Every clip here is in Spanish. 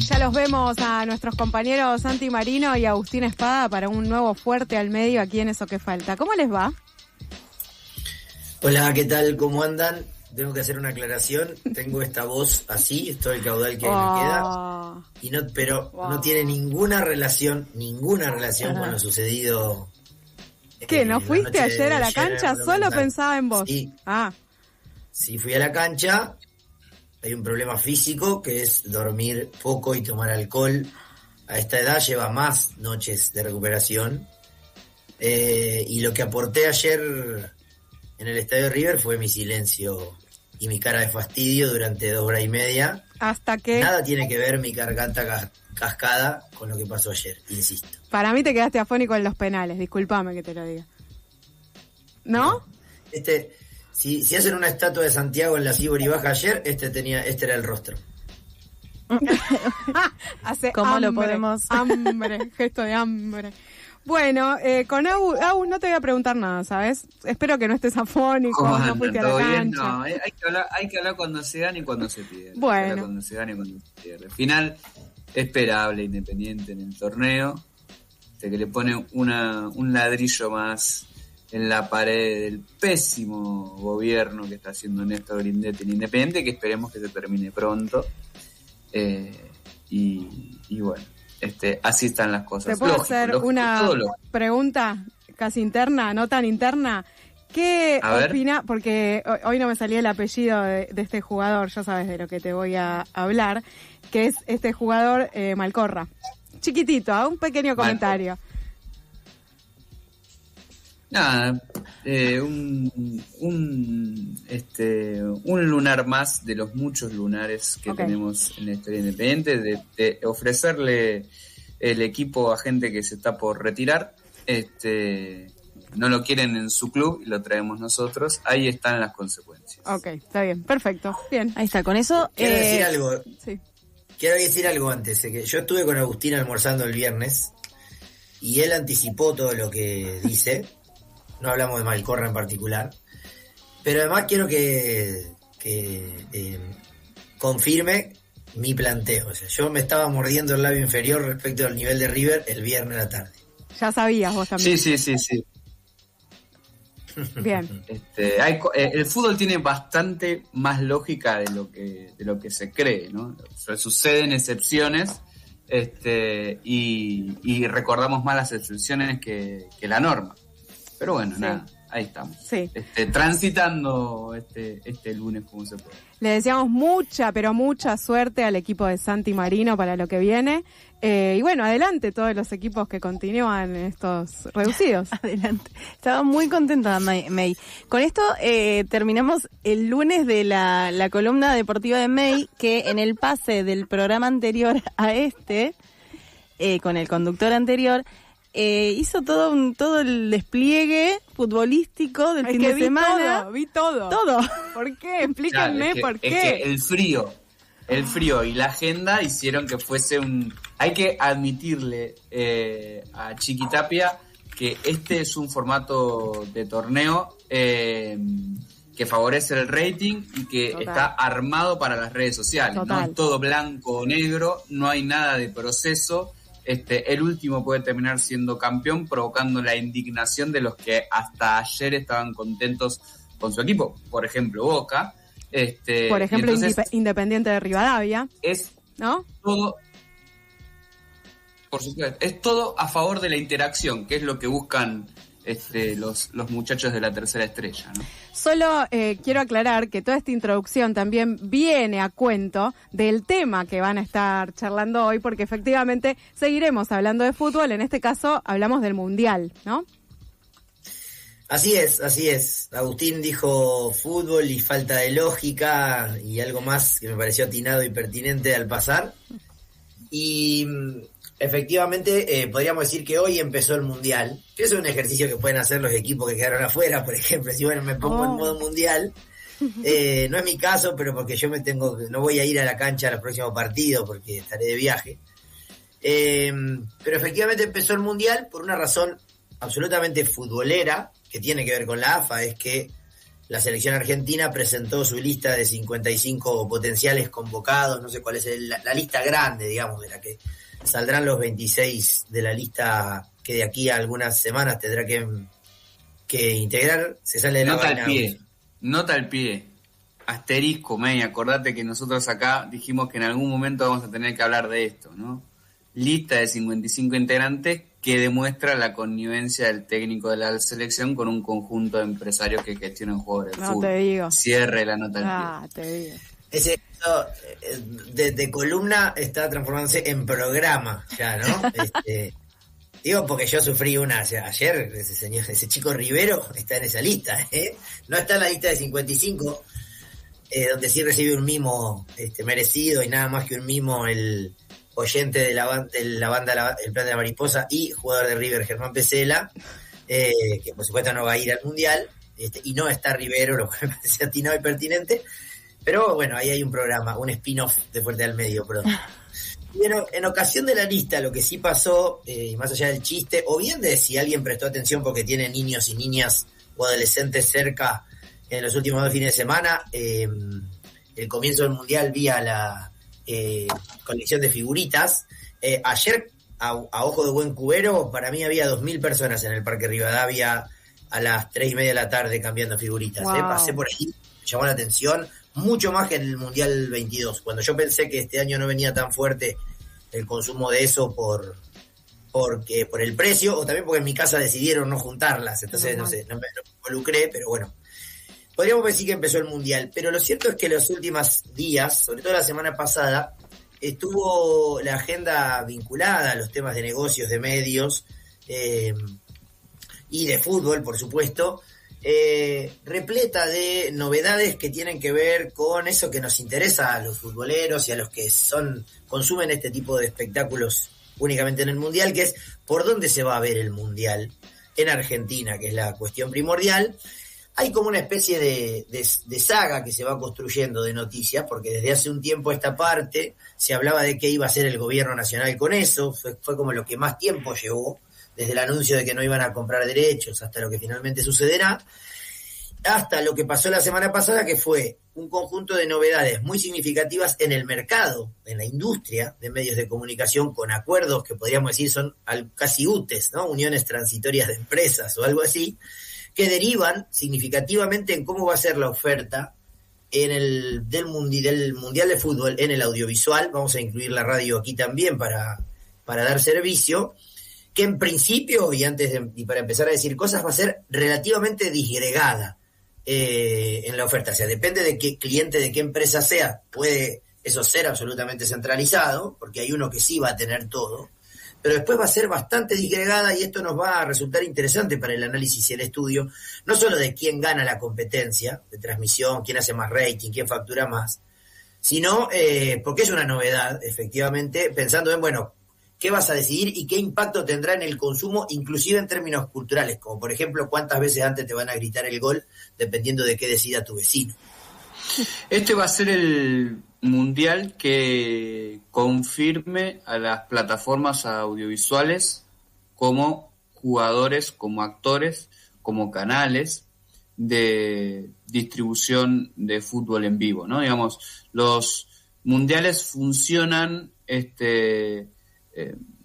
Ya los vemos a nuestros compañeros Santi Marino y Agustín Espada para un nuevo Fuerte al Medio aquí en Eso que Falta. ¿Cómo les va? Hola, ¿qué tal? ¿Cómo andan? Tengo que hacer una aclaración. Tengo esta voz así, esto es el caudal que me queda. Y no, pero no tiene ninguna relación con lo sucedido. ¿Qué? ¿No fuiste ayer a la cancha? Solo pensaba en vos. Sí. Sí, fui a la cancha. Hay un problema físico que es dormir poco y tomar alcohol. A esta edad lleva más noches de recuperación. Y lo que aporté ayer en el estadio de River fue mi silencio y mi cara de fastidio durante 2 horas y media. Hasta que... Nada tiene que ver mi garganta cascada con lo que pasó ayer, insisto. Para mí te quedaste afónico en los penales, discúlpame que te lo diga. ¿No? Si hacen una estatua de Santiago en la Sibori Baja ayer, este era el rostro. Hace ¿Cómo hambre, lo podemos? Hambre, gesto de hambre. Bueno, con Agus no te voy a preguntar nada, ¿sabes? Espero que no estés afónico, no fuiste a la cancha. No, hay que hablar cuando se gana y cuando se pierde. Bueno. Cuando se gana y cuando se pierde. Final esperable, Independiente en el torneo, que le pone un ladrillo más en la pared del pésimo gobierno que está haciendo Néstor Grindetti en Independiente, que esperemos que se termine pronto. Y bueno. Así están las cosas. ¿Te puedo hacer una pregunta casi interna, no tan interna? ¿Qué opina? Porque hoy no me salía el apellido de este jugador, ya sabes de lo que te voy a hablar, que es este jugador Malcorra. Chiquitito, un pequeño comentario. Nada, un lunar más de los muchos lunares que tenemos en la historia independiente, de ofrecerle el equipo a gente que se está por retirar, no lo quieren en su club y lo traemos nosotros, ahí están las consecuencias. Ok, está bien, perfecto, bien. Ahí está, con eso... Quiero decir algo. Sí. Quiero decir algo antes, que yo estuve con Agustín almorzando el viernes y él anticipó todo lo que dice. No hablamos de Malcorra en particular, pero además quiero que confirme mi planteo. O sea, yo me estaba mordiendo el labio inferior respecto al nivel de River el viernes a la tarde. Ya sabías vos también. Sí. Bien. El fútbol tiene bastante más lógica de lo que se cree, ¿no? Suceden excepciones, y recordamos más las excepciones que la norma. Pero bueno, nada, ahí estamos. Sí. Transitando este lunes como se puede. Le deseamos mucha, pero mucha suerte al equipo de Santi Marino para lo que viene. Y bueno, adelante todos los equipos que continúan estos reducidos. Adelante. Estaba muy contenta, May. Con esto terminamos el lunes de la columna deportiva de May, que en el pase del programa anterior a con el conductor anterior, hizo todo el despliegue futbolístiol del fin de semana. Vi todo. ¿Por qué? Explíquenme por qué. Es que el frío y la agenda hicieron que fuese hay que admitirle a Chiquitapia que es un formato de torneo que favorece el rating y que está armado para las redes sociales. Total. No es todo blanco o negro, no hay nada de proceso. El último puede terminar siendo campeón, provocando la indignación de los que hasta ayer estaban contentos con su equipo. Por ejemplo, Boca. Por ejemplo, entonces, Independiente de Rivadavia. ¿No? Todo, por supuesto, es todo a favor de la interacción, que es lo que buscan los muchachos de la tercera estrella, ¿no? Solo quiero aclarar que toda esta introducción también viene a cuento del tema que van a estar charlando hoy, porque efectivamente seguiremos hablando de fútbol, en este caso hablamos del Mundial, ¿no? Así es. Agustín dijo fútbol y falta de lógica y algo más que me pareció atinado y pertinente al pasar. Y efectivamente podríamos decir que hoy empezó el Mundial, que es un ejercicio que pueden hacer los equipos que quedaron afuera, por ejemplo. Si bueno, me pongo en modo Mundial, no es mi caso, pero porque yo no voy a ir a la cancha a los próximos partidos porque estaré de viaje. Pero efectivamente empezó el Mundial por una razón absolutamente futbolera, que tiene que ver con la AFA es que la selección argentina presentó su lista de 55 potenciales convocados, no sé cuál es la lista grande, digamos, de la que saldrán los 26 de la lista que de aquí a algunas semanas tendrá que integrar. Se sale de la vaina. Nota al pie. Asterisco, May, acordate que nosotros acá dijimos que en algún momento vamos a tener que hablar de esto, ¿no? Lista de 55 integrantes que demuestra la connivencia del técnico de la selección con un conjunto de empresarios que gestionan jugadores del fútbol. Te digo. Cierre la nota al pie. Te digo. Ese de columna está transformándose en programa ya, ¿no? Digo porque yo sufrí una ayer, ese chico Rivero está en esa lista, ¿eh? No está en la lista de 55, donde sí recibe un mimo merecido y nada más que un mimo el oyente de la banda El Plan de la Mariposa y jugador de River, Germán Pesela, que por supuesto no va a ir al Mundial, y no está Rivero, lo cual me parece atinado y pertinente, pero bueno, ahí hay un programa, un spin-off de Fuerte al Medio pronto. Bueno, en ocasión de la lista, lo que sí pasó, más allá del chiste, o bien de si alguien prestó atención porque tiene niños y niñas o adolescentes cerca en los últimos 2 fines de semana, el comienzo del Mundial vía la colección de figuritas. Ayer, a ojo de buen cubero, para mí había 2.000 personas en el Parque Rivadavia a las 3:30 de la tarde cambiando figuritas. Wow. Pasé por ahí, me llamó la atención, mucho más que en el Mundial 22, cuando yo pensé que este año no venía tan fuerte el consumo de eso por el precio, o también porque en mi casa decidieron no juntarlas, entonces no me involucré, pero bueno, podríamos decir que empezó el Mundial, pero lo cierto es que los últimos días, sobre todo la semana pasada, estuvo la agenda vinculada a los temas de negocios, de medios y de fútbol, por supuesto, repleta de novedades que tienen que ver con eso que nos interesa a los futboleros y a los que consumen este tipo de espectáculos únicamente en el Mundial, que es por dónde se va a ver el Mundial en Argentina, que es la cuestión primordial. Hay como una especie de saga que se va construyendo de noticias, porque desde hace un tiempo esta parte se hablaba de qué iba a hacer el gobierno nacional con eso, fue como lo que más tiempo llevó, desde el anuncio de que no iban a comprar derechos hasta lo que finalmente sucederá, hasta lo que pasó la semana pasada, que fue un conjunto de novedades muy significativas en el mercado, en la industria de medios de comunicación, con acuerdos que podríamos decir son casi UTES, ¿no? Uniones transitorias de empresas o algo así, que derivan significativamente en cómo va a ser la oferta del Mundial de Fútbol en el audiovisual. Vamos a incluir la radio aquí también para dar servicio, que en principio, y para empezar a decir cosas, va a ser relativamente disgregada en la oferta. O sea, depende de qué cliente, de qué empresa sea, puede eso ser absolutamente centralizado, porque hay uno que sí va a tener todo, pero después va a ser bastante disgregada, y esto nos va a resultar interesante para el análisis y el estudio, no solo de quién gana la competencia de transmisión, quién hace más rating, quién factura más, sino porque es una novedad, efectivamente, pensando en, bueno, qué vas a decidir y qué impacto tendrá en el consumo, inclusive en términos culturales, como por ejemplo cuántas veces antes te van a gritar el gol, dependiendo de qué decida tu vecino. Este va a ser el Mundial que confirme a las plataformas audiovisuales como jugadores, como actores, como canales de distribución de fútbol en vivo, ¿no? Digamos, los mundiales funcionan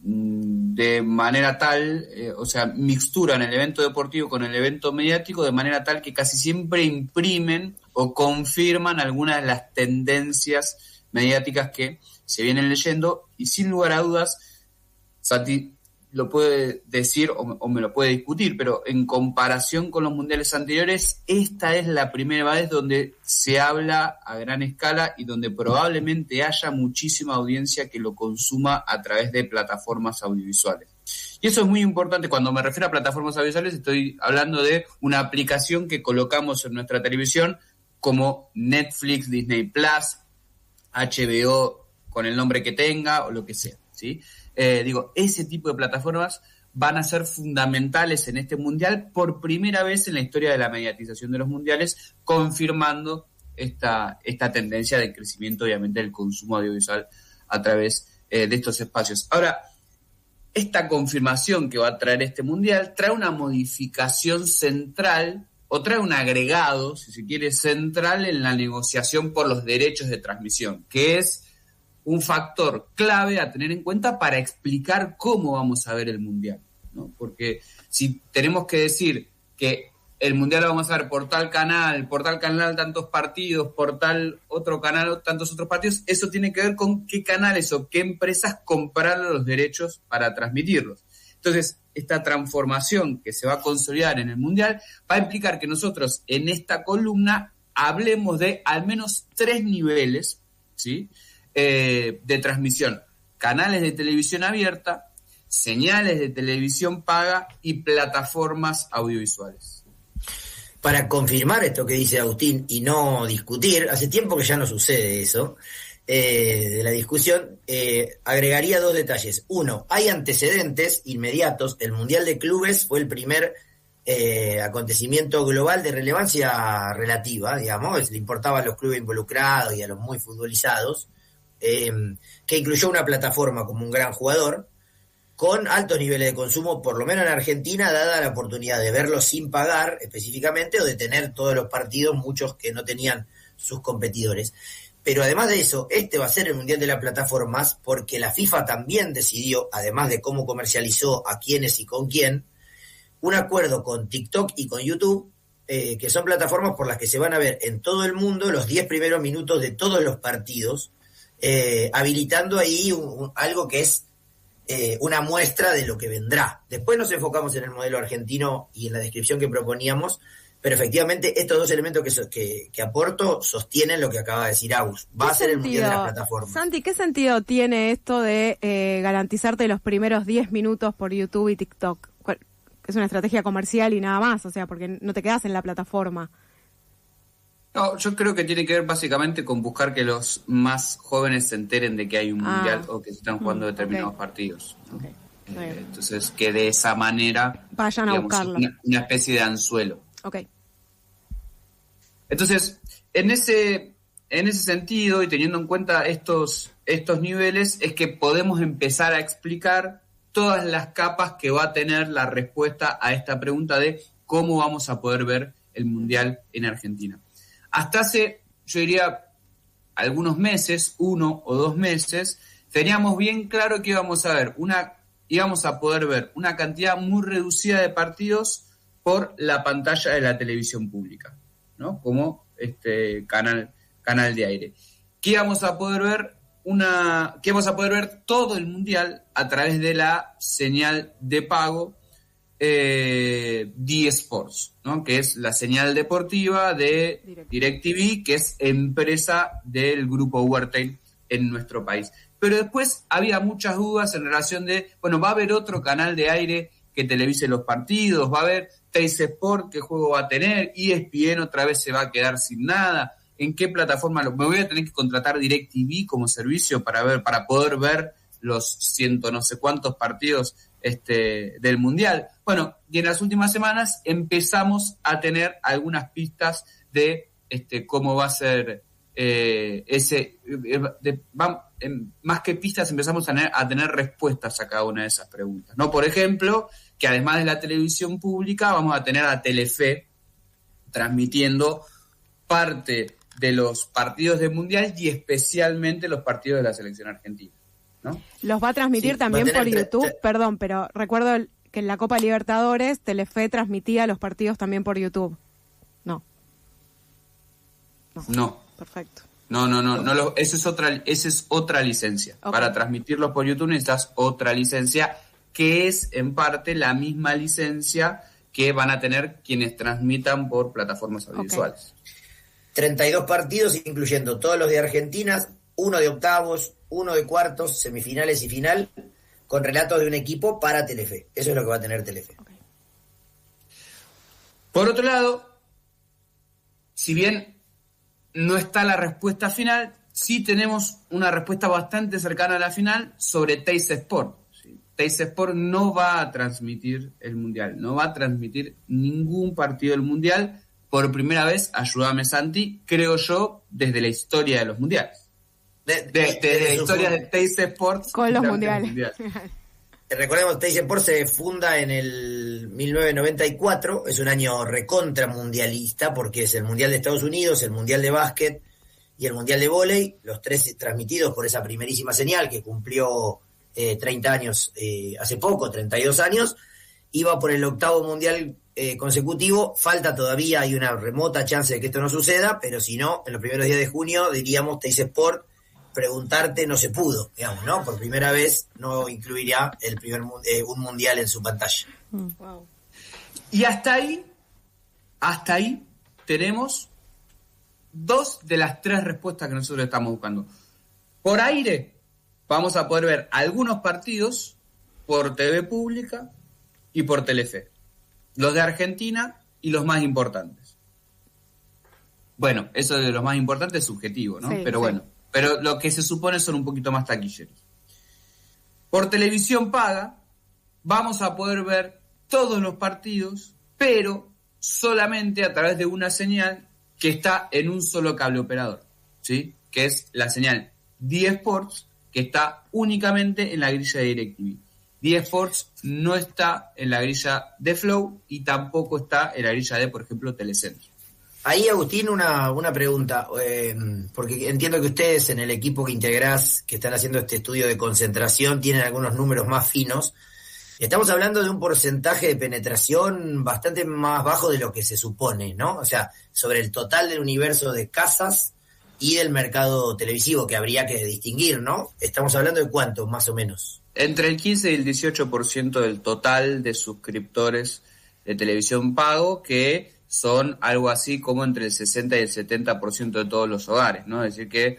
de manera tal, o sea, mixturan el evento deportivo con el evento mediático de manera tal que casi siempre imprimen o confirman algunas de las tendencias mediáticas que se vienen leyendo, y sin lugar a dudas, Santi lo puede decir o me lo puede discutir, pero en comparación con los mundiales anteriores, esta es la primera vez donde se habla a gran escala y donde probablemente haya muchísima audiencia que lo consuma a través de plataformas audiovisuales. Y eso es muy importante. Cuando me refiero a plataformas audiovisuales, estoy hablando de una aplicación que colocamos en nuestra televisión como Netflix, Disney Plus, HBO, con el nombre que tenga o lo que sea, ¿sí? Ese tipo de plataformas van a ser fundamentales en este mundial por primera vez en la historia de la mediatización de los mundiales, confirmando esta tendencia de crecimiento, obviamente, del consumo audiovisual a través de estos espacios. Ahora, esta confirmación que va a traer este Mundial trae una modificación central, o trae un agregado, si se quiere, central en la negociación por los derechos de transmisión, que es un factor clave a tener en cuenta para explicar cómo vamos a ver el Mundial, ¿no? Porque si tenemos que decir que el Mundial lo vamos a ver por tal canal tantos partidos, por tal otro canal tantos otros partidos, eso tiene que ver con qué canales o qué empresas compraron los derechos para transmitirlos. Entonces, esta transformación que se va a consolidar en el Mundial va a implicar que nosotros en esta columna hablemos de al menos 3 niveles, ¿sí?, de transmisión: canales de televisión abierta, señales de televisión paga y plataformas audiovisuales. Para confirmar esto que dice Agustín y no discutir, hace tiempo que ya no sucede eso, de la discusión, agregaría 2 detalles. Uno, hay antecedentes inmediatos. El Mundial de Clubes fue el primer acontecimiento global de relevancia relativa, digamos, le importaba a los clubes involucrados y a los muy futbolizados, que incluyó una plataforma como un gran jugador, con altos niveles de consumo, por lo menos en Argentina, dada la oportunidad de verlo sin pagar específicamente, o de tener todos los partidos, muchos que no tenían sus competidores. Pero además de eso, este va a ser el Mundial de las Plataformas, porque la FIFA también decidió, además de cómo comercializó a quiénes y con quién, un acuerdo con TikTok y con YouTube, que son plataformas por las que se van a ver en todo el mundo los 10 primeros minutos de todos los partidos, habilitando ahí algo que es una muestra de lo que vendrá. Después nos enfocamos en el modelo argentino y en la descripción que proponíamos, pero efectivamente estos 2 elementos que aporto sostienen lo que acaba de decir Agus. Va a ser el Mundial de las Plataformas. Santi, ¿qué sentido tiene esto de garantizarte los primeros 10 minutos por YouTube y TikTok? Es una estrategia comercial y nada más, o sea, porque no te quedas en la plataforma. No, yo creo que tiene que ver básicamente con buscar que los más jóvenes se enteren de que hay un Mundial o que se están jugando determinados partidos, ¿no? Entonces, que de esa manera vayan a buscarlo. Una especie de anzuelo. Okay. Entonces, en ese sentido, y teniendo en cuenta estos niveles, es que podemos empezar a explicar todas las capas que va a tener la respuesta a esta pregunta de cómo vamos a poder ver el Mundial en Argentina. Hasta hace, yo diría, algunos meses, 1 o 2 meses, teníamos bien claro que íbamos a poder ver una cantidad muy reducida de partidos por la pantalla de la televisión pública, ¿no? Como canal de aire. Que íbamos a poder ver todo el Mundial a través de la señal de pago D-Sports, ¿no? Que es la señal deportiva de DirecTV, que es empresa del grupo Wartel en nuestro país. Pero después había muchas dudas en relación de, bueno, ¿va a haber otro canal de aire que televise los partidos? ¿Va a haber Teis Sport? ¿Qué juego va a tener? ¿ESPN otra vez se va a quedar sin nada? ¿En qué plataforma? ¿Me voy a tener que contratar DirecTV como servicio para poder ver los no sé cuántos partidos del Mundial? Bueno, y en las últimas semanas empezamos a tener algunas pistas de cómo va a ser más que pistas, empezamos a tener respuestas a cada una de esas preguntas, ¿no? Por ejemplo, que además de la televisión pública, vamos a tener a Telefe transmitiendo parte de los partidos del Mundial y especialmente los partidos de la selección argentina, ¿no? Los va a transmitir también por YouTube, perdón, pero recuerdo que en la Copa Libertadores Telefe transmitía los partidos también por YouTube. No. Perfecto. No, esa es otra licencia. Okay. Para transmitirlos por YouTube necesitas otra licencia, que es en parte la misma licencia que van a tener quienes transmitan por plataformas audiovisuales. Okay. 32 partidos, incluyendo todos los de Argentina, 1 de octavos, 1 de cuartos, semifinales y final, con relatos de un equipo para Telefe. Eso es lo que va a tener Telefe. Okay. Por otro lado, si bien no está la respuesta final, sí tenemos una respuesta bastante cercana a la final sobre Teis Sport. ¿Sí? Teis Sport no va a transmitir el Mundial, no va a transmitir ningún partido del Mundial, por primera vez, ayúdame Santi, creo yo, desde la historia de los Mundiales. Desde la historia de Teis Sport con los Mundiales. recordemos, Teis Sports se funda en el 1994, es un año recontra mundialista porque es el Mundial de Estados Unidos, el Mundial de Básquet y el Mundial de Vóley, los tres transmitidos por esa primerísima señal que cumplió 30 años hace poco, 32 años, iba por el 8º Mundial consecutivo, falta todavía, hay una remota chance de que esto no suceda, pero si no, en los primeros días de junio, diríamos, Teis Sport, preguntarte no se pudo, digamos, ¿no? Por primera vez no incluirá un mundial en su pantalla. Wow. Y hasta ahí tenemos 2 de las 3 respuestas que nosotros estamos buscando. Por aire, vamos a poder ver algunos partidos por TV pública y por Telefe. Los de Argentina y los más importantes. Bueno, eso de los más importantes es subjetivo, ¿no? Sí, pero sí. Bueno. Pero lo que se supone son un poquito más taquilleros. Por televisión paga, vamos a poder ver todos los partidos, pero solamente a través de una señal que está en un solo cable operador, ¿sí? Que es la señal D-Sports, que está únicamente en la grilla de DirecTV. D-Sports no está en la grilla de Flow y tampoco está en la grilla de, por ejemplo, Telecentro. Ahí, Agustín, una pregunta, porque entiendo que ustedes en el equipo que integrás, que están haciendo este estudio de concentración, tienen algunos números más finos. Estamos hablando de un porcentaje de penetración bastante más bajo de lo que se supone, ¿no? O sea, sobre el total del universo de casas y del mercado televisivo, que habría que distinguir, ¿no? Estamos hablando de cuánto, más o menos. Entre el 15 y el 18% del total de suscriptores de televisión pago, que son algo así como entre el 60 y el 70% de todos los hogares, ¿no? Es decir que,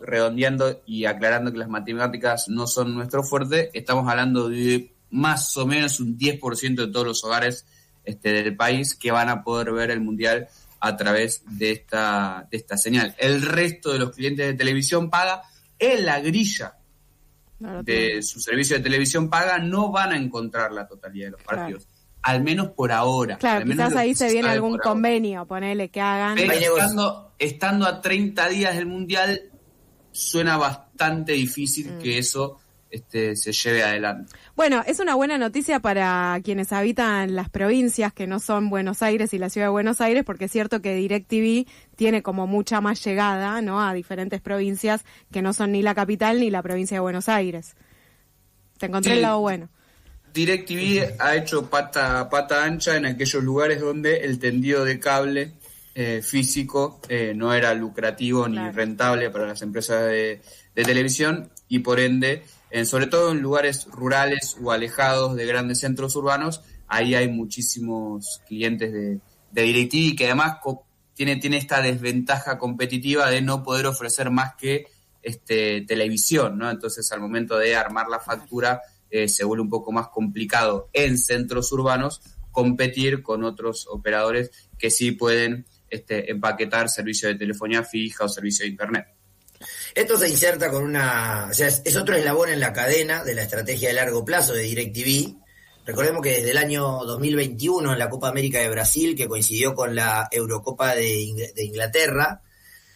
redondeando y aclarando que las matemáticas no son nuestro fuerte, estamos hablando de más o menos un 10% de todos los hogares del país que van a poder ver el Mundial a través de esta señal. El resto de los clientes de televisión paga, en la grilla de su servicio de televisión paga, no van a encontrar la totalidad de los partidos. Claro. Al menos por ahora. Claro, quizás ahí se viene algún convenio, ponele que hagan. Pero estando a 30 días del Mundial, suena bastante difícil que eso se lleve adelante. Bueno, es una buena noticia para quienes habitan las provincias que no son Buenos Aires y la ciudad de Buenos Aires, porque es cierto que DirecTV tiene como mucha más llegada, ¿no?, a diferentes provincias que no son ni la capital ni la provincia de Buenos Aires. Te encontré el lado bueno. DirecTV ha hecho pata ancha en aquellos lugares donde el tendido de cable físico no era lucrativo ni rentable para las empresas de televisión, y por ende, sobre todo en lugares rurales o alejados de grandes centros urbanos, ahí hay muchísimos clientes de DirecTV que además tiene esta desventaja competitiva de no poder ofrecer más que televisión, ¿no? Entonces, al momento de armar la factura, se vuelve un poco más complicado en centros urbanos competir con otros operadores que sí pueden empaquetar servicio de telefonía fija o servicio de internet. Esto se inserta con o sea, es otro eslabón en la cadena de la estrategia de largo plazo de DirecTV. Recordemos que desde el año 2021, en la Copa América de Brasil, que coincidió con la Eurocopa de Inglaterra,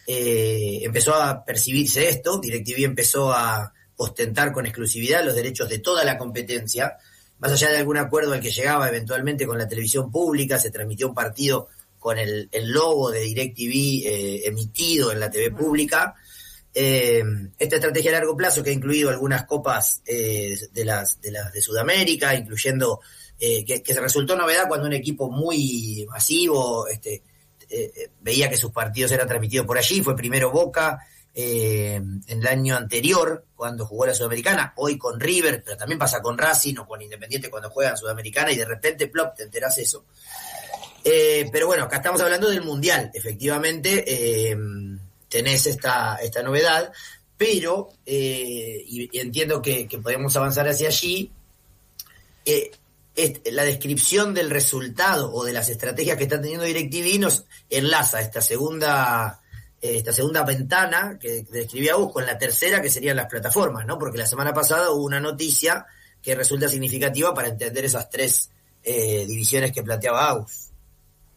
empezó a percibirse esto. DirecTV empezó a ostentar con exclusividad los derechos de toda la competencia, más allá de algún acuerdo al que llegaba eventualmente con la televisión pública. Se transmitió un partido con el logo de DirecTV emitido en la TV pública. Esta estrategia a largo plazo, que ha incluido algunas copas de Sudamérica, incluyendo que se resultó novedad cuando un equipo muy masivo veía que sus partidos eran transmitidos por allí. Fue primero Boca en el año anterior, cuando jugó la Sudamericana, hoy con River, pero también pasa con Racing o con Independiente cuando juegan Sudamericana, y de repente, plop, te enterás eso. Pero bueno, acá estamos hablando del Mundial, efectivamente. Tenés esta novedad, pero y entiendo que podemos avanzar hacia allí. La descripción del resultado o de las estrategias que está teniendo DirecTV nos enlaza esta segunda ventana que describía Agus con la tercera, que serían las plataformas, ¿no? Porque la semana pasada hubo una noticia que resulta significativa para entender esas tres divisiones que planteaba Agus.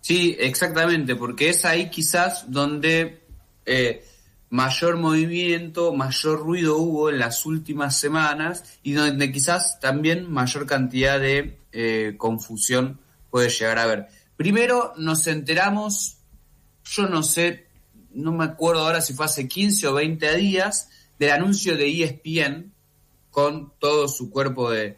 Sí, exactamente, porque es ahí quizás donde mayor movimiento, mayor ruido hubo en las últimas semanas y donde quizás también mayor cantidad de confusión puede llegar a haber. Primero nos enteramos, yo no sé, no me acuerdo ahora si fue hace 15 o 20 días, del anuncio de ESPN con todo su cuerpo de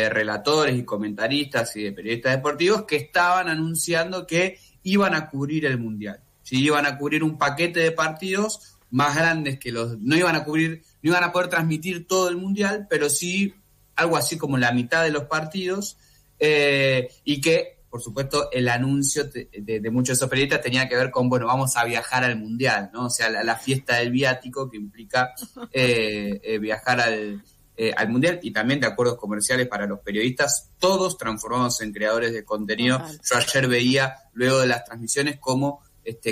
relatores y comentaristas y de periodistas deportivos que estaban anunciando que iban a cubrir el Mundial. ¿Sí? Iban a cubrir un paquete de partidos más grandes que no iban a poder transmitir todo el Mundial, pero sí algo así como la mitad de los partidos, y que, por supuesto, el anuncio de muchos de esos periodistas tenía que ver con, bueno, vamos a viajar al Mundial, ¿no? O sea, la fiesta del viático que implica viajar al Mundial, y también de acuerdos comerciales para los periodistas, todos transformados en creadores de contenido. Yo ayer veía, luego de las transmisiones, cómo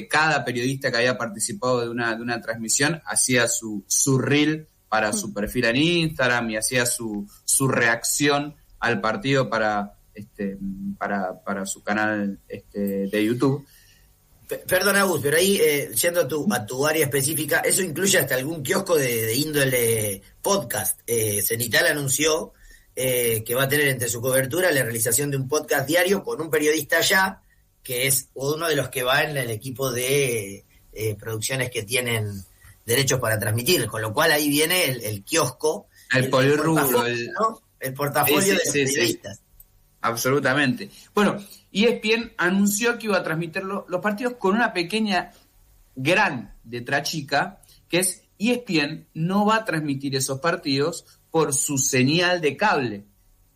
cada periodista que había participado de una transmisión hacía su reel para su perfil en Instagram y hacía su reacción al partido para su canal de YouTube. Perdón, Agus, pero ahí, yendo a tu área específica, eso incluye hasta algún kiosco de índole podcast. Cenital anunció que va a tener entre su cobertura la realización de un podcast diario con un periodista allá, que es uno de los que va en el equipo de producciones que tienen derechos para transmitir, con lo cual ahí viene el kiosco, el polirrubro, el portafolio de los periodistas. Sí. Absolutamente. Bueno, ESPN anunció que iba a transmitir los partidos con una pequeña, gran letra chica, que es ESPN no va a transmitir esos partidos por su señal de cable.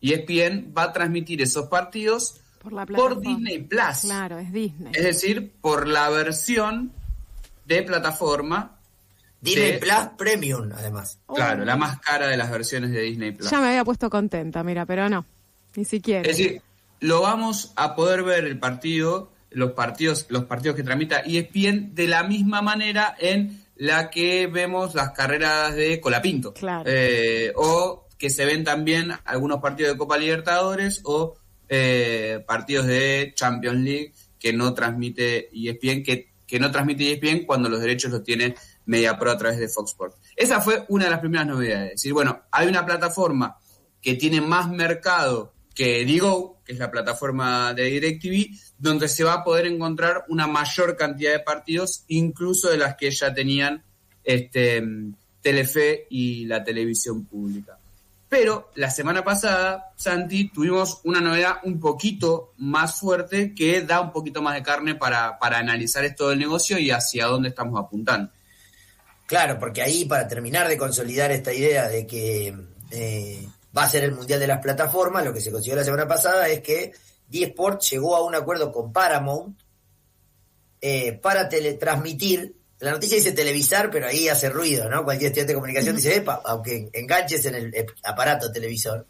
ESPN va a transmitir esos partidos por Disney Plus. Claro, es Disney. Es decir, por la versión de plataforma. Disney Plus Premium, además. Claro, la más cara de las versiones de Disney Plus. Ya me había puesto contenta, mira, pero no. Ni siquiera. Es decir, lo vamos a poder ver los partidos que transmita ESPN de la misma manera en la que vemos las carreras de Colapinto. Claro. O que se ven también algunos partidos de Copa Libertadores o partidos de Champions League que no transmite ESPN, que no transmite ESPN cuando los derechos los tiene MediaPro a través de Fox Sports. Esa fue una de las primeras novedades. Es decir, bueno, hay una plataforma que tiene más mercado que Digo, que es la plataforma de DirecTV, donde se va a poder encontrar una mayor cantidad de partidos, incluso de las que ya tenían Telefe y la televisión pública. Pero la semana pasada, Santi, tuvimos una novedad un poquito más fuerte que da un poquito más de carne para analizar esto del negocio y hacia dónde estamos apuntando. Claro, porque ahí, para terminar de consolidar esta idea de que va a ser el Mundial de las Plataformas, lo que se consiguió la semana pasada es que D-Sport llegó a un acuerdo con Paramount para teletransmitir. La noticia dice televisar, pero ahí hace ruido, ¿no? Cualquier estudiante de comunicación dice, epa, aunque enganches en el aparato televisor,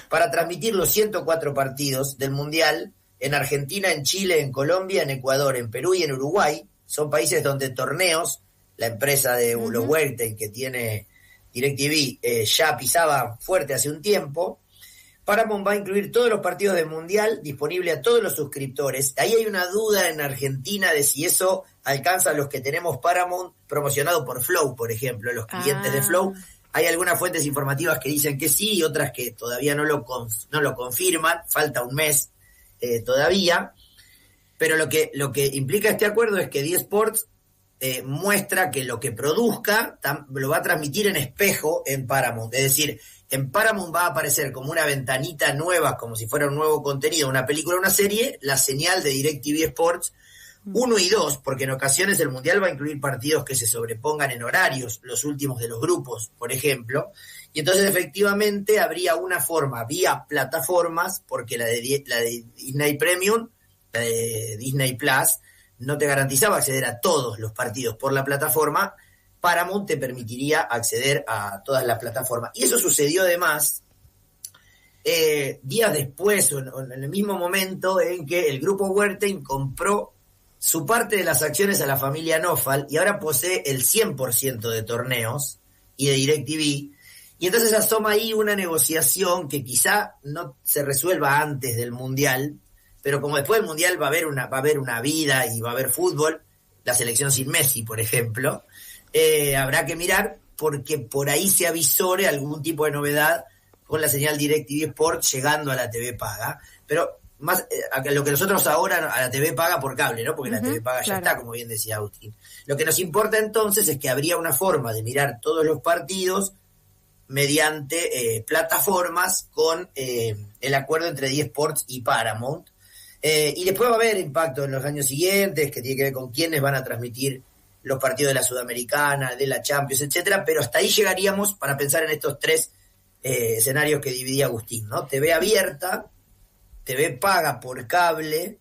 para transmitir los 104 partidos del Mundial en Argentina, en Chile, en Colombia, en Ecuador, en Perú y en Uruguay. Son países donde Torneos, la empresa de los Huerten que tiene DirecTV, ya pisaba fuerte hace un tiempo. Paramount va a incluir todos los partidos del Mundial, disponible a todos los suscriptores. Ahí hay una duda en Argentina de si eso alcanza a los que tenemos Paramount promocionado por Flow, por ejemplo, los clientes de Flow. Hay algunas fuentes informativas que dicen que sí y otras que todavía no lo confirman. Falta un mes todavía. Pero lo que implica este acuerdo es que D-Sports muestra que lo que produzca lo va a transmitir en espejo en Paramount. Es decir, en Paramount va a aparecer como una ventanita nueva, como si fuera un nuevo contenido, una película o una serie, la señal de DirecTV Sports 1 y 2, porque en ocasiones el Mundial va a incluir partidos que se sobrepongan en horarios, los últimos de los grupos, por ejemplo. Y entonces efectivamente habría una forma vía plataformas, porque la de Disney Premium, la de Disney Plus, no te garantizaba acceder a todos los partidos por la plataforma. Paramount te permitiría acceder a todas las plataformas. Y eso sucedió además días después, o en el mismo momento en que el grupo Huerten compró su parte de las acciones a la familia Nofal y ahora posee el 100% de Torneos y de DirecTV. Y entonces asoma ahí una negociación que quizá no se resuelva antes del Mundial, pero como después del Mundial va a haber una vida y va a haber fútbol, la selección sin Messi, por ejemplo, habrá que mirar porque por ahí se avisore algún tipo de novedad con la señal DirecTV Sport llegando a la TV paga, pero más lo que nosotros ahora a la TV paga por cable, ¿no? Porque la TV paga ya está, como bien decía Agustín. Lo que nos importa entonces es que habría una forma de mirar todos los partidos mediante plataformas con el acuerdo entre D-Sports y Paramount. Y después va a haber impacto en los años siguientes, que tiene que ver con quiénes van a transmitir los partidos de la Sudamericana, de la Champions, etcétera, pero hasta ahí llegaríamos para pensar en estos tres escenarios que dividía Agustín, ¿no? TV abierta, TV paga por cable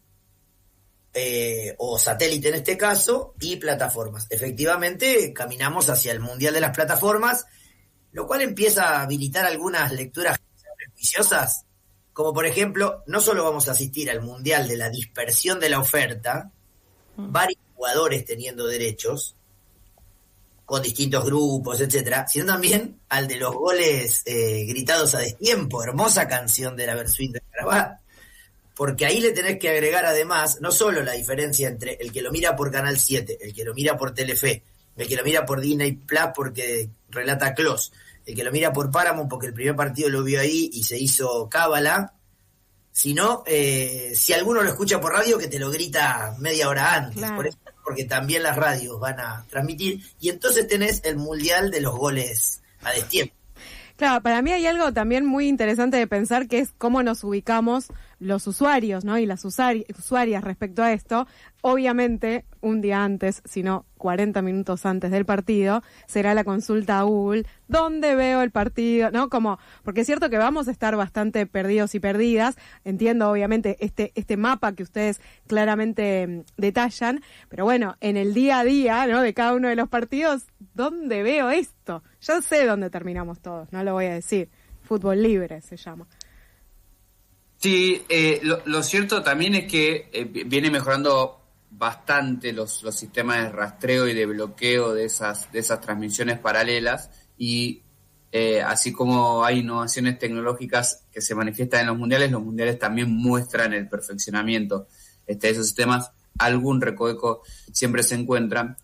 o satélite en este caso, y plataformas. Efectivamente, caminamos hacia el Mundial de las Plataformas, lo cual empieza a habilitar algunas lecturas prejuiciosas, como por ejemplo, no solo vamos a asistir al Mundial de la dispersión de la oferta, varios jugadores teniendo derechos, con distintos grupos, etcétera, sino también al de los goles gritados a destiempo, hermosa canción de la Versuit de Carabat, porque ahí le tenés que agregar además, no solo la diferencia entre el que lo mira por Canal 7, el que lo mira por Telefe, el que lo mira por Disney Plus porque relata Clos, el que lo mira por Paramount porque el primer partido lo vio ahí y se hizo cábala, sino si alguno lo escucha por radio que te lo grita media hora antes, claro. Por eso, porque también las radios van a transmitir, y entonces tenés el mundial de los goles a destiempo. Claro, para mí hay algo también muy interesante de pensar, que es cómo nos ubicamos los usuarios, ¿no? Y las usuarias respecto a esto. Obviamente, un día antes, sino 40 minutos antes del partido, será la consulta a Google, ¿dónde veo el partido? ¿No? Como, porque es cierto que vamos a estar bastante perdidos y perdidas. Entiendo, obviamente, este mapa que ustedes claramente detallan, pero bueno, en el día a día, ¿no? De cada uno de los partidos, ¿dónde veo esto? Ya sé dónde terminamos todos, no lo voy a decir. Fútbol libre se llama. Sí, lo cierto también es que viene mejorando bastante los sistemas de rastreo y de bloqueo de esas transmisiones paralelas, y así como hay innovaciones tecnológicas que se manifiestan en los mundiales también muestran el perfeccionamiento de esos sistemas. Algún recoveco siempre se encuentra.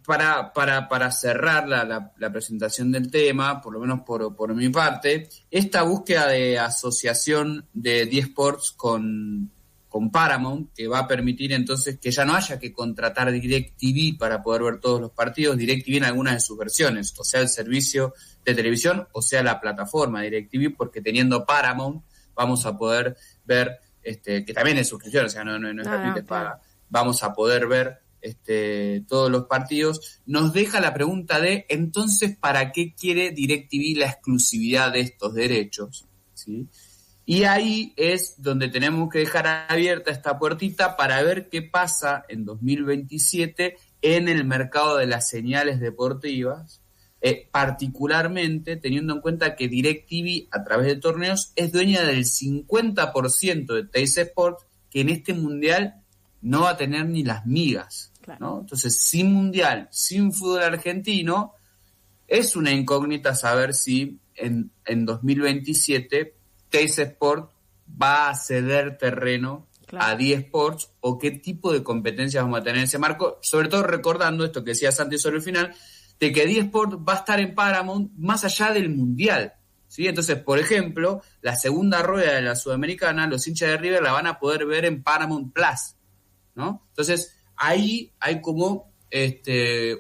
Para cerrar la presentación del tema, por lo menos por mi parte, esta búsqueda de asociación de D-Sports con Paramount, que va a permitir entonces que ya no haya que contratar DirecTV para poder ver todos los partidos, DirecTV en algunas de sus versiones, o sea el servicio de televisión, o sea la plataforma DirecTV, porque teniendo Paramount vamos a poder ver, que también es suscripción, o sea no es gratuito, es paga, vamos a poder ver todos los partidos. Nos deja la pregunta de, entonces, ¿para qué quiere DirecTV la exclusividad de estos derechos? ¿Sí? Y ahí es donde tenemos que dejar abierta esta puertita para ver qué pasa en 2027 en el mercado de las señales deportivas, particularmente teniendo en cuenta que DirecTV, a través de torneos, es dueña del 50% de Teis Sport, que en este mundial no va a tener ni las migas. Claro. ¿No? Entonces, sin mundial, sin fútbol argentino, es una incógnita saber si en 2027 Teis Sport va a ceder terreno, claro, a D-Sports, o qué tipo de competencias vamos a tener en ese marco, sobre todo recordando esto que decía Santi sobre el final, de que D-Sports va a estar en Paramount más allá del mundial, ¿sí? Entonces, por ejemplo, la segunda rueda de la Sudamericana, los hinchas de River la van a poder ver en Paramount Plus, ¿no? Entonces, ahí hay como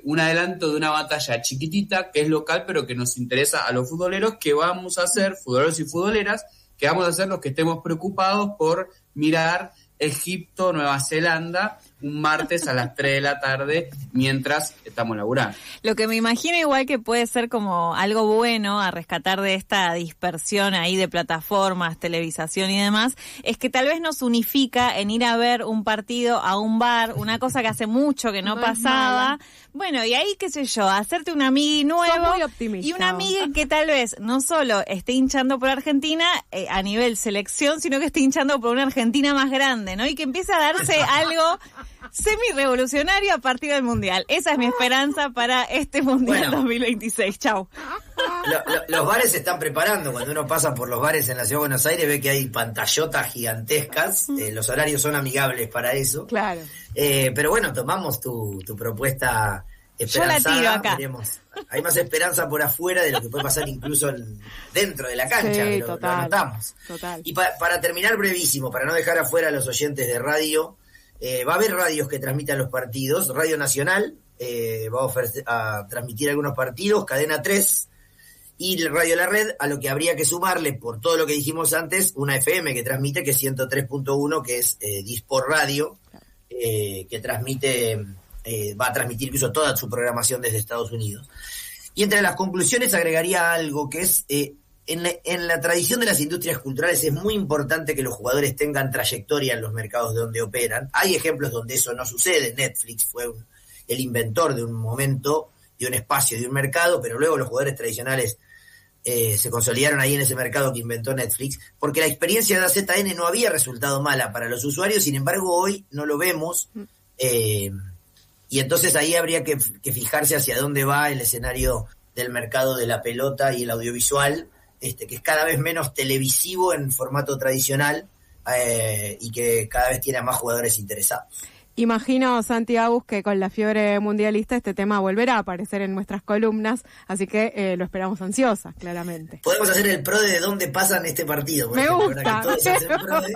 un adelanto de una batalla chiquitita que es local, pero que nos interesa a los futboleros, que vamos a hacer, futboleros y futboleras, que vamos a hacer los que estemos preocupados por mirar Egipto, Nueva Zelanda, un martes a las 3 de la tarde mientras estamos laburando. Lo que me imagino igual que puede ser como algo bueno a rescatar de esta dispersión ahí de plataformas, televisación y demás, es que tal vez nos unifica en ir a ver un partido a un bar, una cosa que hace mucho que no pasaba. Bueno, y ahí, qué sé yo, hacerte un amigui nuevo y una amiga que tal vez no solo esté hinchando por Argentina a nivel selección, sino que esté hinchando por una Argentina más grande, ¿no? Y que empiece a darse algo semi-revolucionario a partir del Mundial. Esa es mi esperanza para este Mundial 2026. Chau. Los bares se están preparando. Cuando uno pasa por los bares en la Ciudad de Buenos Aires ve que hay pantallotas gigantescas. Los horarios son amigables para eso. Claro. Pero bueno, tomamos tu propuesta esperanzada. Yo la tiro acá. Veremos. Hay más esperanza por afuera de lo que puede pasar incluso dentro de la cancha, sí, lo anotamos. Total. Y para terminar brevísimo, para no dejar afuera a los oyentes de radio, va a haber radios que transmitan los partidos. Radio Nacional va a transmitir algunos partidos, Cadena 3 y Radio La Red, a lo que habría que sumarle, por todo lo que dijimos antes, una FM que transmite, que es 103.1, que es Disport Radio, que transmite... va a transmitir incluso toda su programación desde Estados Unidos. Y entre las conclusiones agregaría algo que es, en la tradición de las industrias culturales es muy importante que los jugadores tengan trayectoria en los mercados donde operan. Hay ejemplos donde eso no sucede. Netflix fue el inventor de un momento, de un espacio, de un mercado, pero luego los jugadores tradicionales se consolidaron ahí en ese mercado que inventó Netflix, porque la experiencia de AZN no había resultado mala para los usuarios, sin embargo hoy no lo vemos. Y entonces ahí habría que fijarse hacia dónde va el escenario del mercado de la pelota y el audiovisual, que es cada vez menos televisivo en formato tradicional y que cada vez tiene a más jugadores interesados. Imagino, Santi Agus, que con la fiebre mundialista este tema volverá a aparecer en nuestras columnas, así que lo esperamos ansiosas, claramente. Podemos hacer el pro de dónde pasan este partido. Me ejemplo, gusta. Que todos hacen pro de...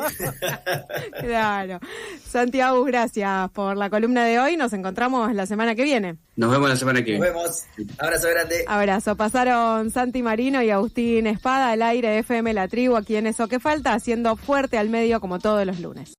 Claro. Santi Agus, gracias por la columna de hoy. Nos encontramos la semana que viene. Nos vemos la semana que viene. Nos vemos. Abrazo grande. Abrazo. Pasaron Santi Marino y Agustín Espada al aire de FM La Tribu, aquí en Eso que Falta, haciendo fuerte al medio como todos los lunes.